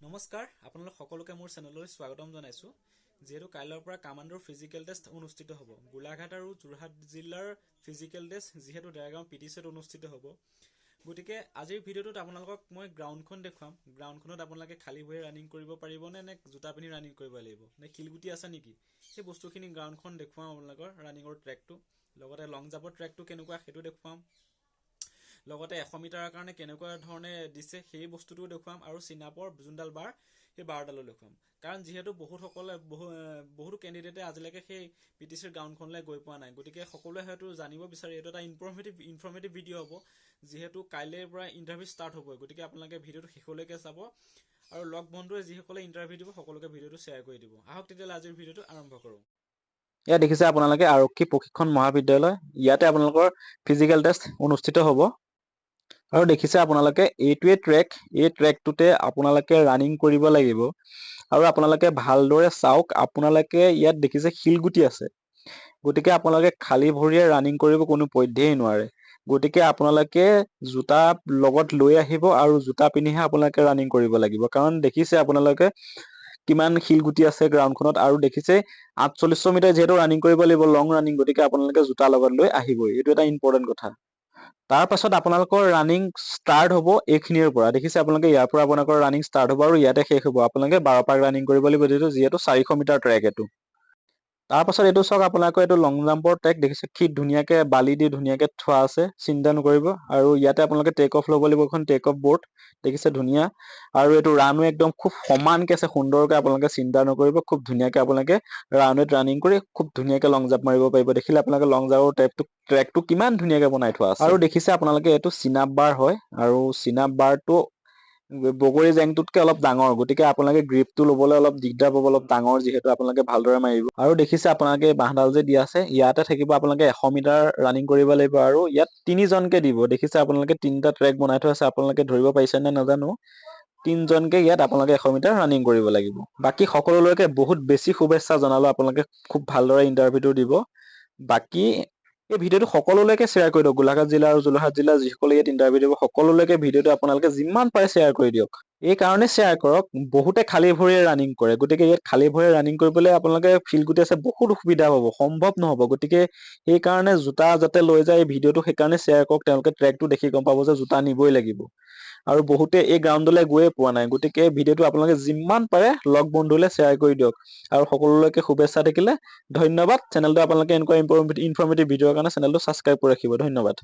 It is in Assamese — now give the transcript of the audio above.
নমস্কাৰ আপোনালোক সকলোকে মোৰ চেনেললৈ স্বাগতম জনাইছো। যেহেতু কাইলৈৰ পৰা কামাণ্ডোৰ ফিজিকেল টেষ্ট অনুষ্ঠিত হ'ব, গোলাঘাট আৰু যোৰহাট জিলাৰ ফিজিকেল টেষ্ট যিহেতু দেৰগাঁও পিটিচিত অনুষ্ঠিত হ'ব, গতিকে আজিৰ ভিডিঅ'টোত আপোনালোকক মই গ্ৰাউণ্ডখন দেখুৱাম। গ্ৰাউণ্ডখনত আপোনালোকে খালী ভৰিৰে ৰানিং কৰিব পাৰিবনে নে জোতা পিন্ধি ৰানিং কৰিব লাগিব, নে শিলগুটি আছে নেকি, সেই বস্তুখিনি গ্ৰাউণ্ডখন দেখুৱাম। আপোনালোকৰ ৰানিঙৰ ট্ৰেকটো, লগতে লং জাম্পৰ ট্ৰেকটো কেনেকুৱা সেইটো দেখুৱাম, লগতে 100 মিটাৰৰ কাৰণে কেনেকুৱা ধৰণে দিছে সেই বস্তুটো দেখুৱাম, আৰু চিনাপৰ যোনডাল বাৰ সেই বাৰডালো দেখুৱাম। কাৰণ যিহেতু বহুতো কেণ্ডিডেটে আজিলৈকে সেই পিটিচিৰ গ্ৰাউণ্ডখনলৈ গৈ পোৱা নাই, গতিকে সকলোৱে হয়তো জানিব বিচাৰে। এইটো এটা ইনফৰ্মেটিভ ভিডিঅ' হ'ব, যিহেতু কাইলৈৰ পৰা ইণ্টাৰভিউ ষ্টাৰ্ট হ'ব। গতিকে আপোনালোকে ভিডিঅ'টো শেষলৈকে চাব, আৰু লগ বন্ধুৱে যিসকলে ইণ্টাৰভিউ দিব সকলোকে ভিডিঅ'টো শ্বেয়াৰ কৰি দিব। আহক তেতিয়াহ'লে আজিৰ ভিডিঅ'টো আৰম্ভ কৰোঁ। ইয়াত দেখিছে আপোনালোকে আৰক্ষী প্ৰশিক্ষণ মহাবিদ্যালয়, ইয়াতে আপোনালোকৰ ফিজিকেল টেষ্ট অনুষ্ঠিত হ'ব। আৰু দেখিছে আপোনালোকে এইটোৱে ট্ৰেক, এই ট্ৰেকটোতে আপোনালোকে ৰানিং কৰিব লাগিব। আৰু আপোনালোকে ভালদৰে চাওক, আপোনালোকে ইয়াত দেখিছে শিলগুটি আছে, গতিকে আপোনালোকে খালী ভৰিৰে ৰানিং কৰিব কোনো পধ্যেই নোৱাৰে। গতিকে আপোনালোকে জোতা লগত লৈ আহিব আৰু জোতা পিন্ধিহে আপোনালোকে ৰানিং কৰিব লাগিব। কাৰণ দেখিছে আপোনালোকে কিমান শিলগুটি আছে গ্ৰাউণ্ডখনত, আৰু দেখিছে 48 মিটাৰ যিহেতু ৰানিং কৰিব লাগিব, লং ৰানিং, গতিকে আপোনালোকে জোতা লগত লৈ আহিবই। এইটো এটা ইম্পৰ্টেণ্ট কথা। তাৰ পাছত আপোনালোকৰ ৰানিং ষ্টাৰ্ট হ'ব এইখিনিৰ পৰা। দেখিছে আপোনালোকে ইয়াৰ পৰা আপোনালোকৰ ৰানিং ষ্টাৰ্ট হ'ব আৰু ইয়াতে শেষ হ'ব। আপোনালোকে 12 পাক ৰানিং কৰিব লাগিব, যিহেতু 400 মিটাৰ ট্ৰেক এইটো। তাৰ পাছত এইটো চাওক, আপোনালোকৰ এইটো লং জাম্পৰ ট্ৰেক। দেখিছে কি ধুনীয়াকে বালি দি ধুনীয়াকে থোৱা আছে, চিন্তা নকৰিব। আৰু ইয়াতে আপোনালোকে টেক অফ ল'ব লাগিব, এখন টেক অফ বৰ্ড দেখিছে ধুনীয়া। আৰু এইটো ৰানৱে একদম খুব সমানকে আছে, সুন্দৰকে, আপোনালোকে চিন্তা নকৰিব। খুব ধুনীয়াকে আপোনালোকে ৰানৱেত ৰানিং কৰি খুব ধুনীয়াকে লং জাম্প মাৰিব পাৰিব। দেখিলে আপোনালোকে লং জাম্পৰ ট্ৰেকটো কিমান ধুনীয়াকে বনাই থোৱা আছে। আৰু দেখিছে আপোনালোকে এইটো চিনাপ বাৰ হয়, আৰু চিনাপ বাৰটো বগৰী জেংটোতকে অলপ ডাঙৰ, গতিকে আপোনালোকে গ্ৰিপটো ল'বলৈ অলপ দিগদাৰ পাব, অলপ ডাঙৰ যিহেতু, আপোনালোকে ভালদৰে মাৰিব। আৰু দেখিছে আপোনালোকে বাঁহডাল যে দিয়া আছে, ইয়াতে থাকিব আপোনালোকে 100 মিটাৰ ৰানিং কৰিব লাগিব, আৰু ইয়াত 3জনকে দিব। দেখিছে আপোনালোকে 3টা ট্ৰেক বনাই থোৱা আছে, আপোনালোকে ধৰিব পাৰিছে নে নাজানো। 3জনকে ইয়াত আপোনালোকে 100 মিটাৰ ৰানিং কৰিব লাগিব। বাকী সকলোলৈকে বহুত বেছি শুভেচ্ছা জনালো, আপোনালোকে খুব ভালদৰে ইণ্টাৰভিউটো দিব। বাকী এই ভিডিঅ'টো সকলোলৈকে শ্বেয়াৰ কৰি দিয়ক। গোলাঘাট জিলা আৰু যোৰহাট জিলা যিসকলে ইয়াত ইণ্টাৰভিউ দিব, সকলোলৈকে ভিডিঅ'টো আপোনালোকে যিমান পাৰে শ্বেয়াৰ কৰি দিয়ক। এই কাৰণে শ্বেয়াৰ কৰক, বহুতে খালী ভৰিৰে ৰানিং কৰে, গতিকে ইয়াত খালী ভৰিৰে ৰানিং কৰিবলৈ আপোনালোকে ফিল্ডগুটি আছে, বহুত অসুবিধা হ'ব, সম্ভৱ নহ'ব। গতিকে সেইকাৰণে জোতা যাতে লৈ যায়, এই ভিডিঅ'টো সেইকাৰণে শ্বেয়াৰ কৰক। তেওঁলোকে ট্ৰেকটো দেখি গম পাব যে জোতা নিবই লাগিব। আৰু বহুতে এই গ্ৰাউণ্ডলৈ গৈয়ে পোৱা নাই, গতিকে ভিডিঅ'টো আপোনালোকে যিমান পাৰে লগ বন্ধুলৈ শ্বেয়াৰ কৰি দিয়ক। আৰু সকলোলৈকে শুভেচ্ছা থাকিলে ধন্যবাদ। চেনেলটো আপোনালোকে এনেকুৱা ইনফৰ্মেটিভ ভিডিঅ'ৰ কাৰণে চেনেলটো ছাবস্ক্ৰাইব কৰি ৰাখিব। ধন্যবাদ।